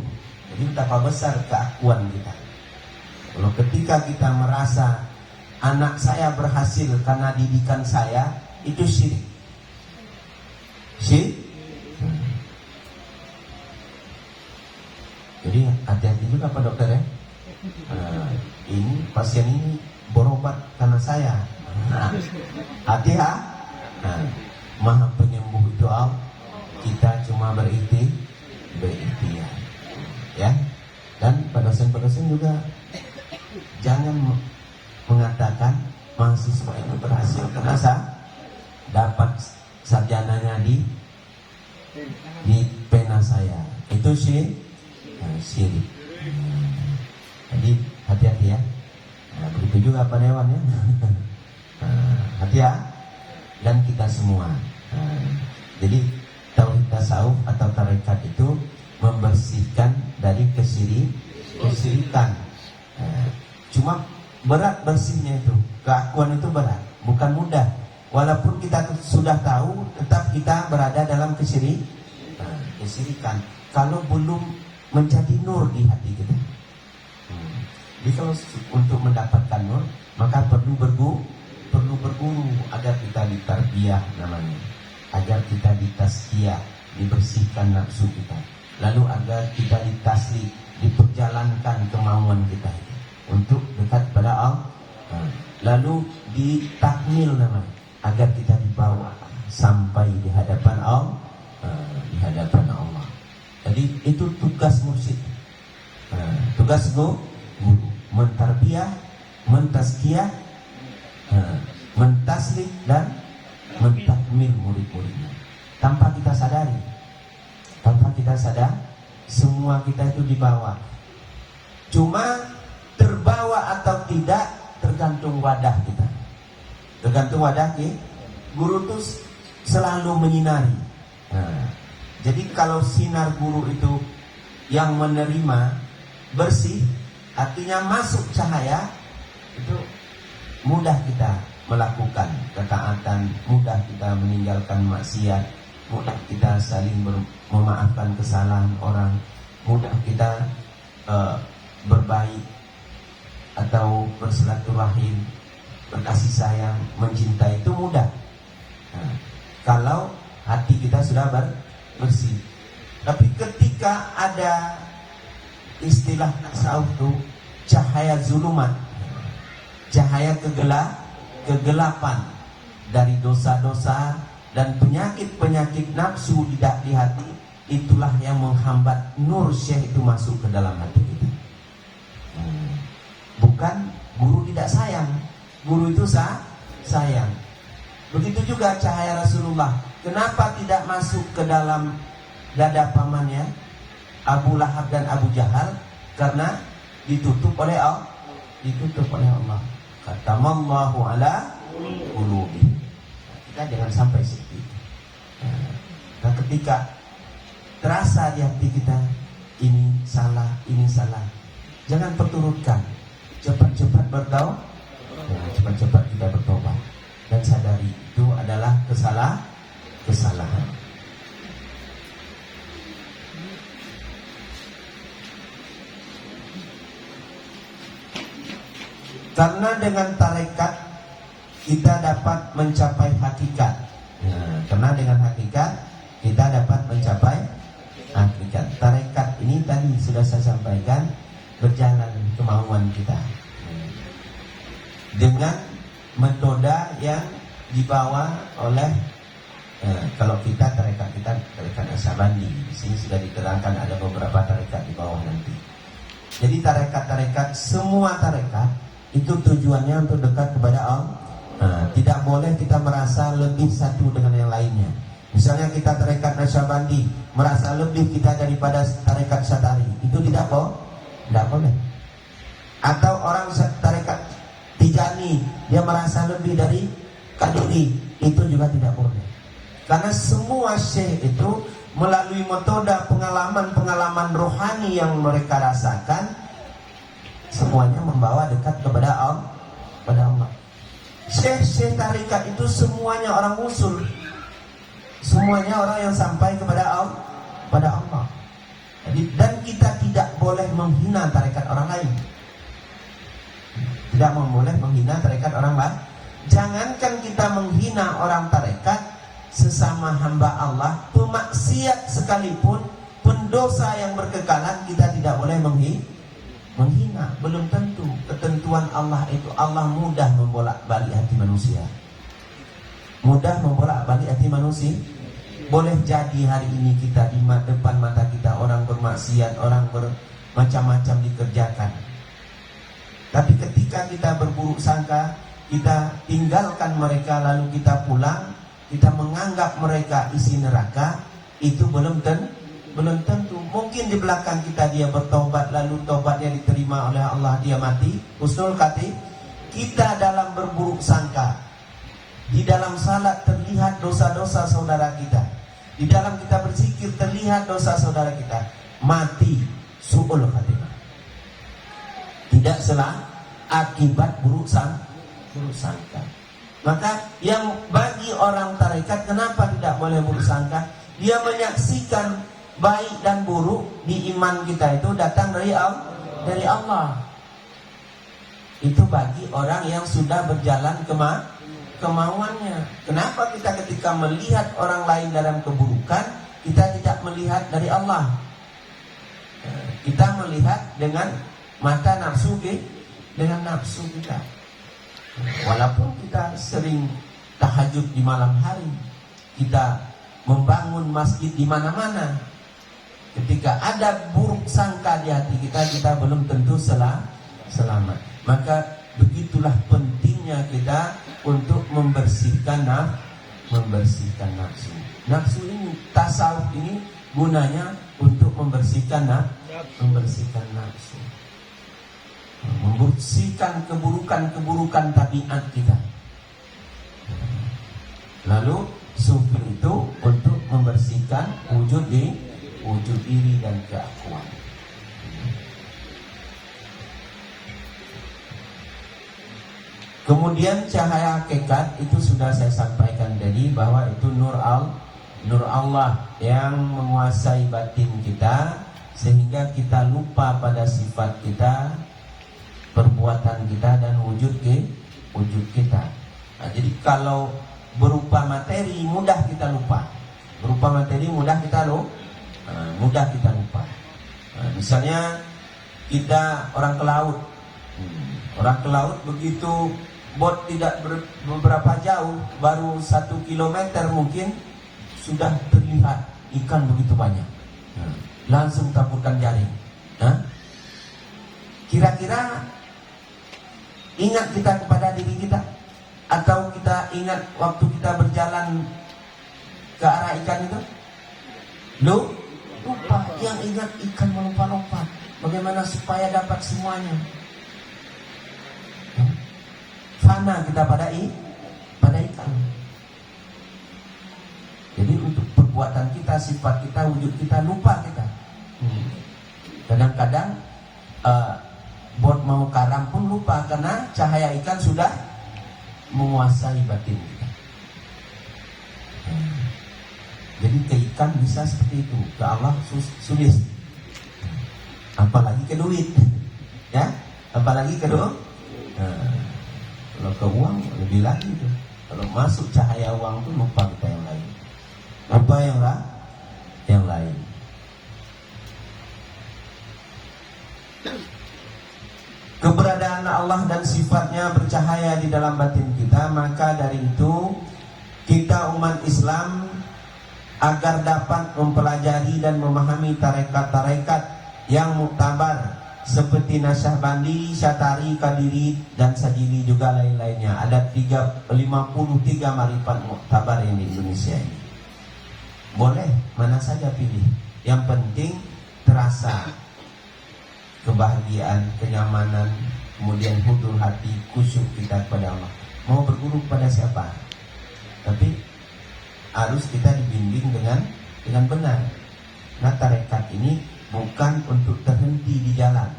Jadi betapa besar keakuan kita. Kalau ketika kita merasa anak saya berhasil karena didikan saya, itu syirik. Jadi hati-hati juga Pak Dokter ya. Ini pasien ini berobat karena saya. Hati-hati. Maha penyembuh itu Allah. Kita cuma berikhtiar. Ya. Dan Pak dosen-dosen juga jangan mengatakan mahasiswa itu berhasil karena dapat sarjananya di pena saya. Itu syirik. Jadi hati-hati ya. Begitu juga Pak Dewan ya. Hati-hati. Dan kita semua. Jadi tauhid tasawuf atau tarekat itu membersihkan dari kesyirikan. Cuma berat bersihnya itu, keakuan itu berat, bukan mudah. Walaupun kita sudah tahu, tetap kita berada dalam kesyirikan. Kalau belum menjadi nur di hati kita. Jadi kalau untuk mendapatkan nur, maka perlu berguru agar kita ditarbiyah namanya, agar kita ditazkiyah, dibersihkan nafsu kita. Lalu agar kita ditaslik, diperjalankan kemauan kita untuk dekat pada Allah. Lalu ditakmil namanya, agar kita dibawa sampai di hadapan Allah, Jadi itu tugas mursyid. Tugas guru mentarbiyah, mentazkiyah, mentaslik dan mentakmil murid-muridnya. Tanpa kita sadar, semua kita itu dibawa. Cuma terbawa atau tidak tergantung wadah kita. Tergantung wadah kita. Guru itu selalu menyinari. Jadi kalau sinar guru itu yang menerima bersih, artinya masuk cahaya, itu mudah kita melakukan ketaatan, mudah kita meninggalkan maksiat, mudah kita saling memaafkan kesalahan orang, mudah kita berbaik atau bersilaturahim, berkasih sayang, mencintai, itu mudah. Kalau hati kita sudah bersih. Tapi ketika ada istilah tasawuf itu cahaya zulumat, cahaya kegelapan dari dosa-dosa dan penyakit-penyakit nafsu di hati, itulah yang menghambat nur syekh itu masuk ke dalam hati kita. bukan guru tidak sayang. Guru itu sayang. Begitu juga cahaya Rasulullah. Kenapa tidak masuk ke dalam dada pamannya Abu Lahab dan Abu Jahal? Karena ditutup oleh Allah. Khatamallahu ala qulubi. Kita jangan sampai seperti itu. Nah, ketika terasa di hati kita ini salah, jangan perturutkan. Cepat-cepat bertaubat. Cepat-cepat kita bertobat dan sadari itu adalah kesalahan. Karena dengan tarekat kita dapat mencapai hakikat. Karena dengan hakikat kita dapat mencapai hakikat. Tarekat ini tadi sudah saya sampaikan, berjalan kemauan kita dengan metode yang dibawa oleh kalau kita tarekat Naksabandi. Di sini sudah diterangkan ada beberapa tarekat di bawah nanti. Jadi tarekat semua tarekat itu tujuannya untuk dekat kepada Allah. Tidak boleh kita merasa lebih satu dengan yang lainnya. Misalnya kita tarekat Naksabandi merasa lebih kita daripada tarekat Syatari, itu tidak boleh. Atau orang tarekat Tijani dia merasa lebih dari Kadiri, itu juga tidak boleh. Karena semua syekh itu melalui metode pengalaman rohani yang mereka rasakan, semuanya membawa dekat kepada Allah. Syekh tarikat itu semuanya orang usul, semuanya orang yang sampai kepada Allah. Dan kita tidak boleh menghina tarekat orang lain. Tidak boleh menghina tarekat orang lain. Jangankan kita menghina orang tarekat, sesama hamba Allah, pemaksiat sekalipun, pendosa yang berkekalan, kita tidak boleh menghina. Belum tentu. Ketentuan Allah itu, Allah mudah membolak-balik hati manusia. Boleh jadi hari ini kita di depan mata kita orang bermaksiat, orang bermacam-macam dikerjakan. Tapi ketika kita berburuk sangka, kita tinggalkan mereka lalu kita pulang, kita menganggap mereka isi neraka, itu belum tentu. Mungkin di belakang kita dia bertobat, lalu tobatnya diterima oleh Allah, dia mati husnul khatimah. Kita dalam berburuk sangka, di dalam salat terlihat dosa-dosa saudara kita, di dalam kita berzikir terlihat dosa saudara kita, mati su'ul khatimah. Tidak salah akibat buruk sangka. Maka yang bagi orang tarekat, kenapa tidak boleh buruk sangka? Dia menyaksikan baik dan buruk di iman kita itu datang dari Allah. Itu bagi orang yang sudah berjalan kemauannya. Kenapa kita ketika melihat orang lain dalam keburukan, kita tidak melihat dari Allah? Kita melihat dengan mata nafsu kita. Walaupun kita sering tahajud di malam hari, kita membangun masjid di mana-mana, ketika ada buruk sangka di hati kita, kita belum tentu selamat. Maka begitulah pentingnya kita untuk membersihkan nafsu. Nafsu ini, tasawuf ini gunanya untuk membersihkan nafsu. Membersihkan keburukan tabiat kita. Lalu sufi itu untuk membersihkan wujud diri dan keakuan. Kemudian cahaya hakikat itu sudah saya sampaikan tadi, bahwa itu nur Allah yang menguasai batin kita, sehingga kita lupa pada sifat kita, perbuatan kita, dan wujud kita. Nah, jadi kalau berupa materi mudah kita lupa. Misalnya kita orang ke laut, begitu bot tidak beberapa jauh, baru 1 kilometer mungkin sudah terlihat ikan begitu banyak. Langsung taburkan jaring. Kira-kira Ingat kita kepada diri kita? Atau kita ingat waktu kita berjalan ke arah ikan itu? Lupa. Yang ingat ikan melompat-lompat. Bagaimana supaya dapat semuanya? Fana kita pada ikan. Jadi untuk perbuatan kita, sifat kita, wujud kita, lupa kita. Kadang-kadang bot mau karam pun lupa karena cahaya ikan sudah menguasai batin kita. Jadi ke ikan bisa seperti itu, ke Allah sulit. Apalagi ke duit, ya? Apalagi ke duit. Kalau ke uang lebih lagi itu. Kalau masuk cahaya uang itu lupa kita yang lain. Lupa yang lain. Keberadaan Allah dan sifatnya bercahaya di dalam batin kita, maka dari itu kita umat Islam agar dapat mempelajari dan memahami tarekat-tarekat yang muktabar seperti Nasyabandi, Syatari, Kadiri, dan Sajili juga lain-lainnya. Ada 53 marifat muktabar yang di Indonesia ini. Boleh mana saja pilih. Yang penting terasa kebahagiaan, kenyamanan, kemudian hudur hati, khusyuk kita kepada Allah. Mau berguru kepada siapa? Tapi harus kita dibimbing dengan benar. Nah, tarekat ini bukan untuk terhenti di jalan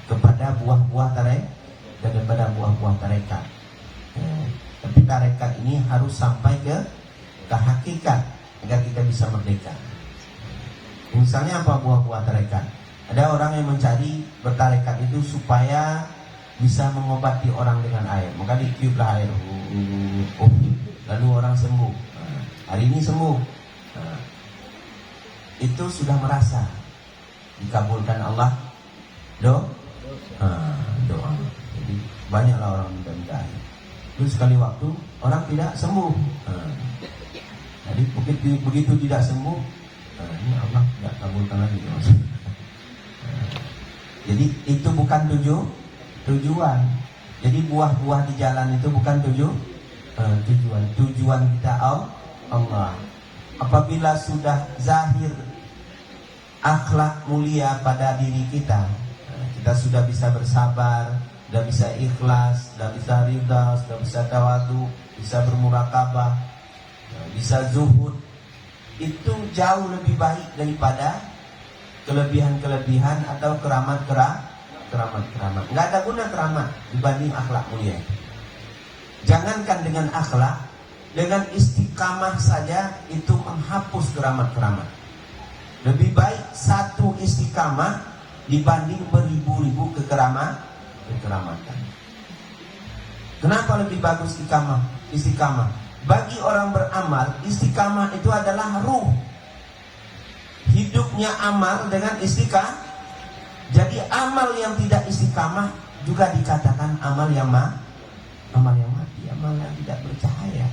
kepada buah-buah tarekat. Tapi tarekat ini harus sampai ke hakikat agar kita bisa merdeka. Misalnya apa buah-buah tarekat? Ada orang yang mencari bertarekat itu supaya bisa mengobati orang dengan air. Maka ditiuplah air, lalu orang sembuh. Hari ini sembuh. Itu sudah merasa dikabulkan Allah doa. Jadi banyaklah orang minta air. Terus sekali waktu orang tidak sembuh. Jadi begitu tidak sembuh, ini Allah tidak kabulkan lagi. Jadi itu bukan tujuan. Jadi buah-buah di jalan itu bukan tujuan. Tujuan kita Allah. Apabila sudah zahir akhlak mulia pada diri kita, kita sudah bisa bersabar, sudah bisa ikhlas, sudah bisa ridha, sudah bisa tawadu, bisa bermurakabah, bisa zuhud. Itu jauh lebih baik daripada kelebihan-kelebihan atau keramat-keramat. Nggak ada guna keramat dibanding akhlak mulia. Jangankan dengan akhlak, dengan istiqamah saja itu menghapus keramat-keramat. Lebih baik satu istiqamah dibanding beribu-ribu kekeramatan. Kenapa lebih bagus istiqamah? Bagi orang beramal, istiqamah itu adalah ruh. Hidupnya amal dengan istiqamah. Jadi amal yang tidak istiqamah juga dikatakan amal yang mati, amal yang tidak bercahaya.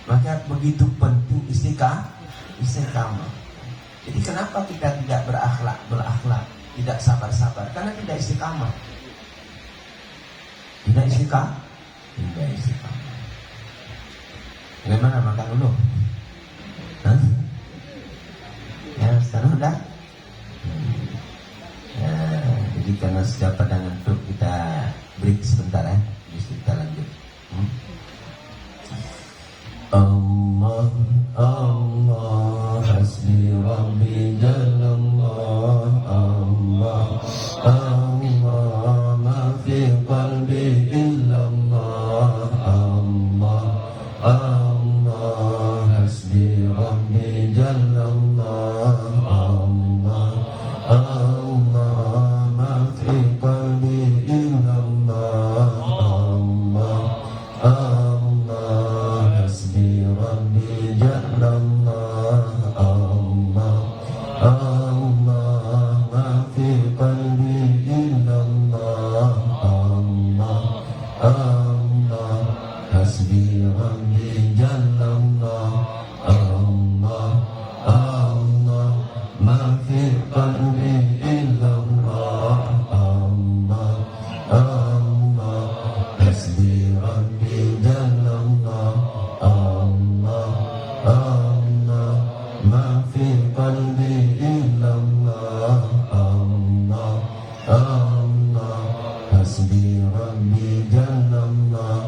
Maka begitu penting istiqamah. Jadi kenapa kita tidak berakhlak, tidak sabar-sabar? Karena tidak istiqamah. Tidak istiqamah. Bagaimana makan dulu? Ya, sekarang udah. Jadi karena sudah pada ngantuk, kita break sebentar ya. Terus kita lanjut. Allah, Allah, hasbi rabbi jalallah. Allah, Allah, ma fi qalbi illallah. Allah, Allah, hasbi rabbi jalallah. Allah, Allah, ma fi qalbi illallah. hasbi rabbi jallallah.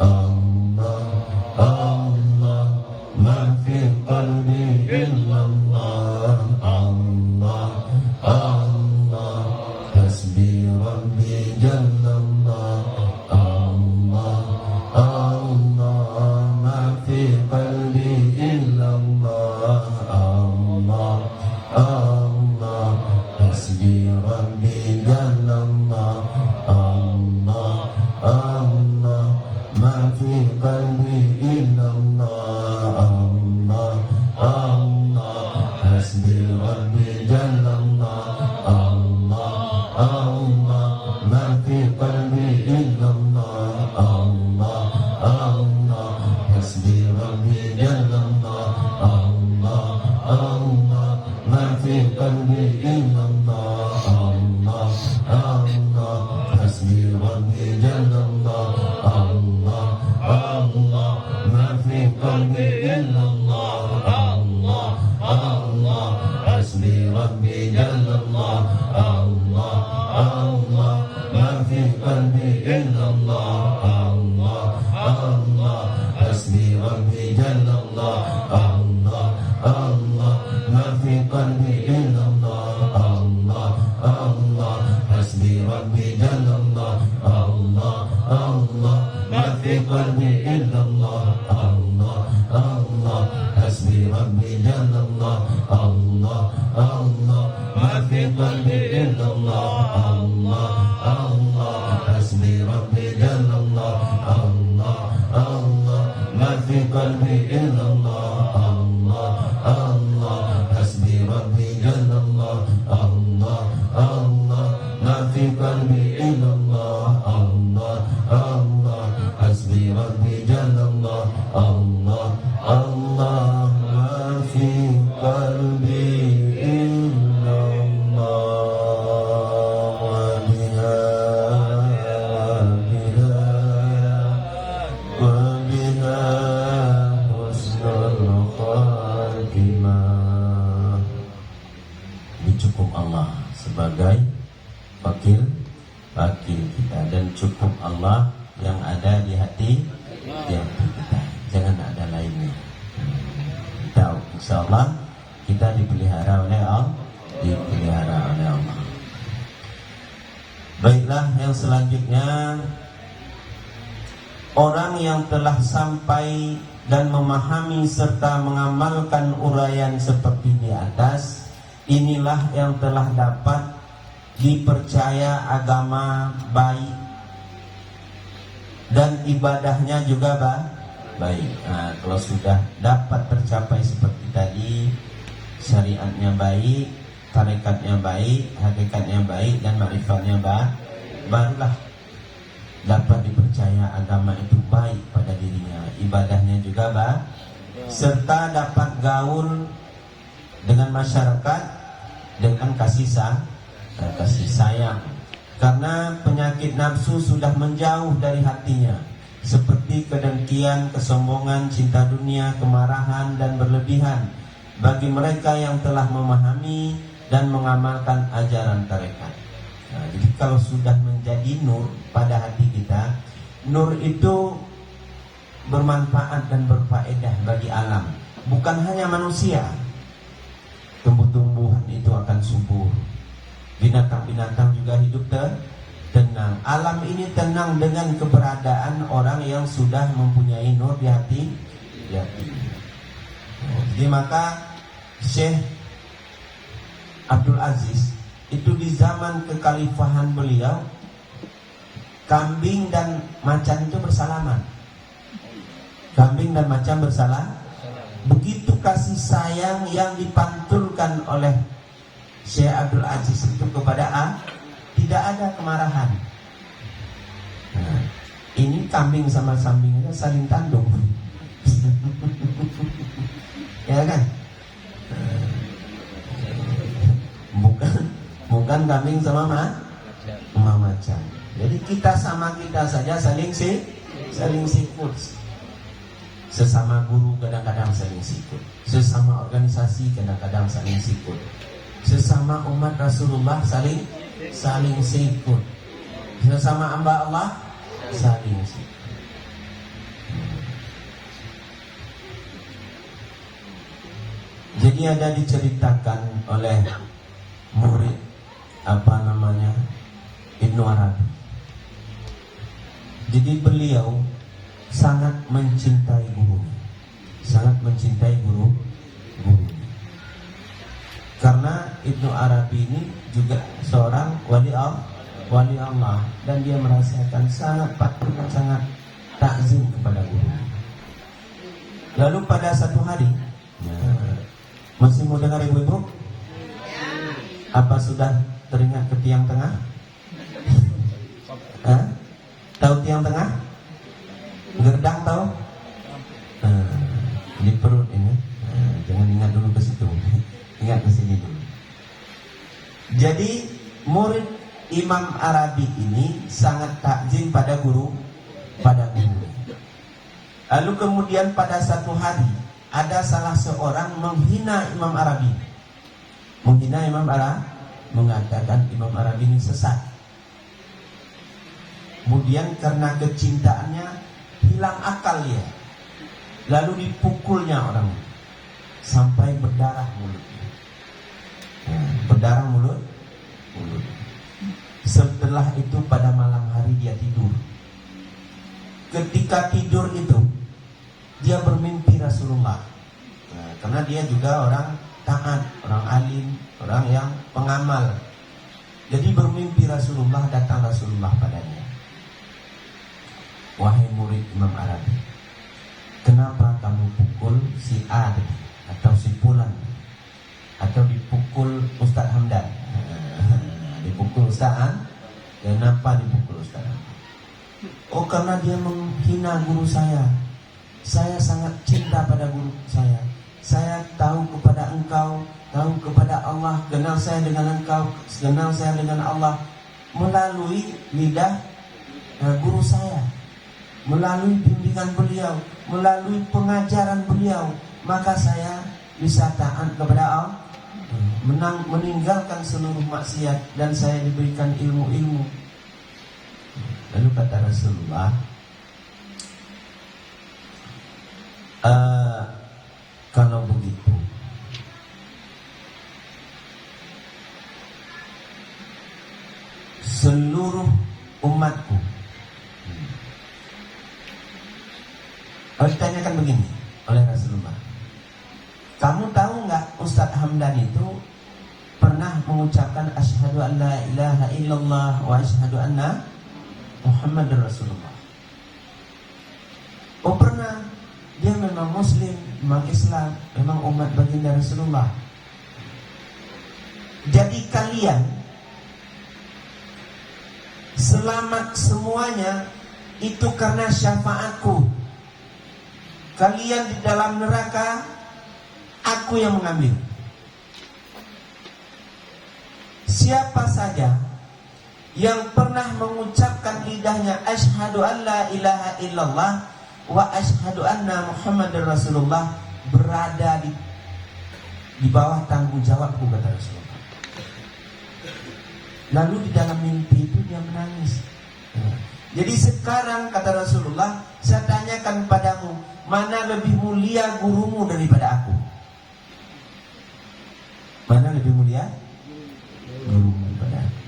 Allah, Allah, ma fi qalbi illallah. Allah, Allah, hasbi rabbi jallallah. Allah, Allah, ma fi qalbi illallah. Allah, Allah, hasbi rabbi jallallah. Allah, Allah, ma fi qalbi illallah. Allah, Allah, hasbi rabbi jallallah. Allah, Allah, ma fi qalbi illallah. Allah, Allah, hasbi rabbi jallallah. Allah, Allah, ma fi qalbi illallah. Allah, Allah, hasbi rabbi jallallah. Allah, Allah, ma fi qalbi illallah. Allah, Allah, hasbi rabbi jallallah. Allah, Allah, ma fi qalbi illallah. Allah, Allah, hasbi rabbi jallallah. Allah, Allah, ma fi qalbi illallah. Allah, Allah, hasbi rabbi jallallah. Allah, Allah, ma fi qalbi illallah. Allah, Allah, hasbi rabbi jallallah. Allah, Allah, ma fi qalbi illallah. Allah, Allah, hasbi rabbi jallallah. Allah, Allah, ma fi qalbi illallah. Allah, Allah, hasbi rabbi jallallah. Allah, Allah, ma fi qalbi illallah. Allah, Allah, hasbi rabbi jallallah. Allah, Allah, ma fi qalbi illallah. Wa biha husnul khatimah. Ini cukup Allah sebagai wakil kita, dan cukup Allah yang ada di hati kita. Jangan ada lainnya. Kita insyaallah kita dipelihara oleh Allah. Baiklah, yang selanjutnya, orang yang telah sampai dan memahami serta mengamalkan uraian seperti di atas, inilah yang telah dapat dipercaya agama baik dan ibadahnya juga baik. Nah, kalau sudah dapat tercapai seperti tadi, syariatnya baik, tarekatnya baik, hakikatnya baik, dan ma'rifatnya barulah dapat dipercaya agama itu baik pada dirinya, ibadahnya juga baik, serta dapat gaul dengan masyarakat dengan kasih sayang, karena penyakit nafsu sudah menjauh dari hatinya, seperti kedengkian, kesombongan, cinta dunia, kemarahan, dan berlebihan. Bagi mereka yang telah memahami dan mengamalkan ajaran tarekat. Nah, jadi kalau sudah menjadi nur pada hati kita, nur itu bermanfaat dan berfaedah bagi alam, bukan hanya manusia. Tumbuh-tumbuhan itu akan subur, binatang-binatang juga hidup tenang. Alam ini tenang dengan keberadaan orang yang sudah mempunyai nur di hati. Jadi maka Syekh Abdul Aziz itu di zaman kekhalifahan beliau, kambing dan macan itu bersalaman. Kambing dan macan bersalah. Begitu kasih sayang yang dipantulkan oleh Syekh Abdul Aziz itu kepada tidak ada kemarahan. Nah, ini kambing sama kambingnya saling tanduk. Ya kan? Bukan kambing sama macan. Jadi kita sama kita saja saling sikut. Sesama guru kadang-kadang saling sikut. Sesama organisasi kadang-kadang saling sikut. Sesama umat Rasulullah saling sikut. Sesama hamba Allah saling. Jadi ada diceritakan oleh murid Ibnu Arabi. Jadi beliau sangat mencintai guru, guru. Karena Ibnu Arabi ini juga seorang wali Allah, dan dia merasakan sangat patuh, sangat takzim kepada guru. Lalu pada satu hari, masih mau dengar ibu-ibu? Apa sudah teringat ke tiang tengah? Tahu tiang tengah? Gerdang tahu? Di perut ini. Jangan ingat dulu ke situ. Ingat ke sini dulu. Jadi murid Imam Arabi ini sangat takzim pada guru. Lalu kemudian pada satu hari ada salah seorang menghina Imam Arabi. Mengatakan Imam Arabi ini sesat. Kemudian karena kecintaannya hilang akal dia. Lalu dipukulnya orang sampai berdarah mulutnya. Berdarah mulut. Setelah itu pada malam hari dia tidur. Ketika tidur itu dia bermimpi Rasulullah. Karena dia juga orang taat, orang alim, orang yang pengamal. Jadi bermimpi Rasulullah, datang Rasulullah padanya. Wahai murid Imam Arabi, kenapa kamu pukul si A tadi, atau si Fulan, atau dipukul Ustadz Hamdan? Dipukul Ustadz, kenapa dipukul Ustadz? Oh, karena dia menghina guru saya. Saya sangat cinta pada guru saya. Saya tahu kepada engkau, tahu kepada Allah, kenal saya dengan engkau, kenal saya dengan Allah melalui lidah guru saya, melalui bimbingan beliau, melalui pengajaran beliau, maka saya bisa taat kepada Allah, meninggalkan seluruh maksiat, dan saya diberikan ilmu-ilmu. Lalu kata Rasulullah, kalau begitu seluruh umatku, ditanyakan begini oleh Rasulullah, kamu tahu nggak Ustadz Hamdan itu pernah mengucapkan asyhadu an la ilaha illallah wa asyhadu anna Muhammadar Rasulullah? Oh, pernah. Dia memang muslim, memang Islam, memang umat baginda Rasulullah. Jadi kalian selamat semuanya itu karena syafaatku. Kalian di dalam neraka, aku yang mengambil. Siapa saja yang pernah mengucapkan lidahnya asyhadu an la ilaha illallah wa asyhadu anna Muhammadar Rasulullah, berada di bawah tanggung jawabku, kata Rasulullah. Lalu di dalam mimpi itu dia menangis. Jadi sekarang kata Rasulullah, saya tanyakan padamu, mana lebih mulia gurumu daripada aku? Mana lebih mulia gurumu daripada aku?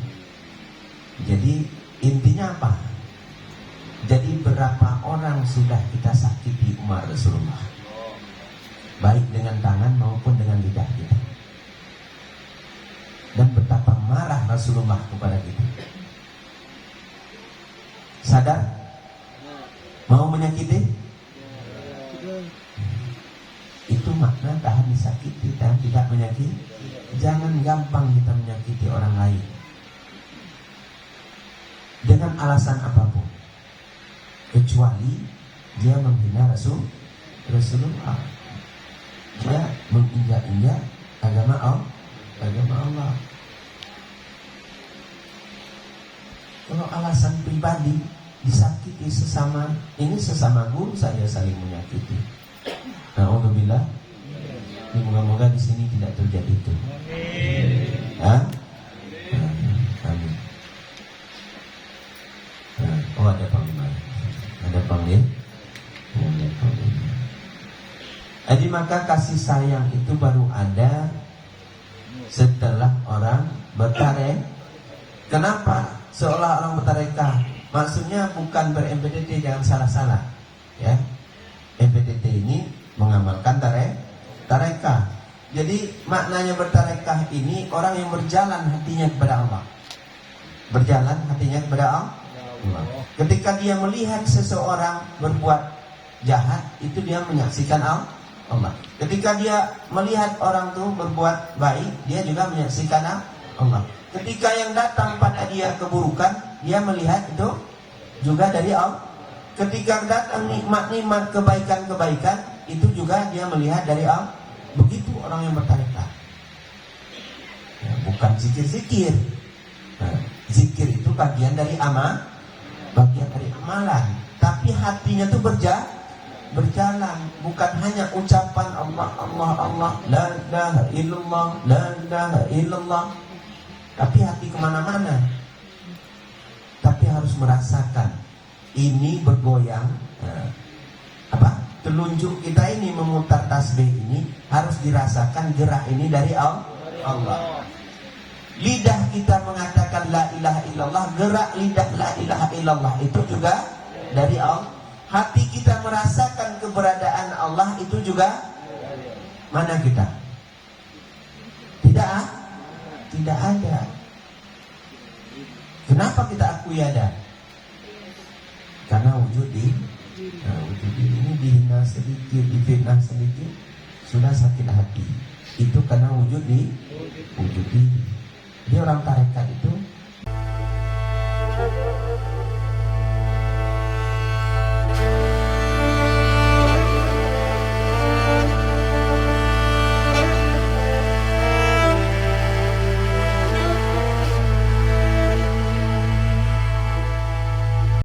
Jadi intinya apa? Jadi berapa orang sudah kita sakiti umat Rasulullah, baik dengan tangan maupun dengan lidah kita. Dan betapa marah Rasulullah kepada kita. Sadar? Mau menyakiti? Itu makna tahan disakiti dan tidak menyakiti. Jangan gampang kita menyakiti orang lain dengan alasan apapun, kecuali dia menghina Rasulullah, dia menginjak-injak agama Allah. Kalau alasan pribadi disakiti sesama guru saja saling menyakiti. Alhamdulillah. Moga-moga di sini tidak terjadi itu. Amin. Oh, ada panglima. Ada panglima. Ada panglima. Jadi maka kasih sayang itu baru ada setelah orang bertarekah. Kenapa? Seolah orang bertarekah. Maksudnya bukan ber-MPDT, jangan salah-salah. Ya, MPDT ini mengamalkan tarekah. Jadi maknanya bertarekah ini orang yang berjalan hatinya kepada Allah. Berjalan hatinya kepada Allah. Ketika dia melihat seseorang berbuat jahat, itu dia menyaksikan Allah. Ketika dia melihat orang itu berbuat baik, dia juga menyaksikan Allah. Ketika yang datang pada dia keburukan, dia melihat itu juga dari Allah. Ketika datang nikmat-nikmat kebaikan-kebaikan, itu juga dia melihat dari Allah. Begitu orang yang bertarekah. Ya, bukan zikir-zikir. Nah, zikir itu bagian dari amalan, tapi hatinya itu berjalan, bukan hanya ucapan Allah, la ilaha illallah, la ilaha illallah, tapi hati kemana-mana. Tapi harus merasakan ini bergoyang. Telunjuk kita ini memutar tasbih ini harus dirasakan gerak ini dari Allah. Lidah kita mengatakan la ilaha illallah, gerak lidah la ilaha illallah itu juga dari Allah. Hati kita merasakan keberadaan Allah itu juga mana kita? Tidak ada. Kenapa kita akui ada? Karena wujud diri ini dihina sedikit, difitnah sedikit, sudah sakit hati. Itu karena wujud diri. Dia orang tarekat itu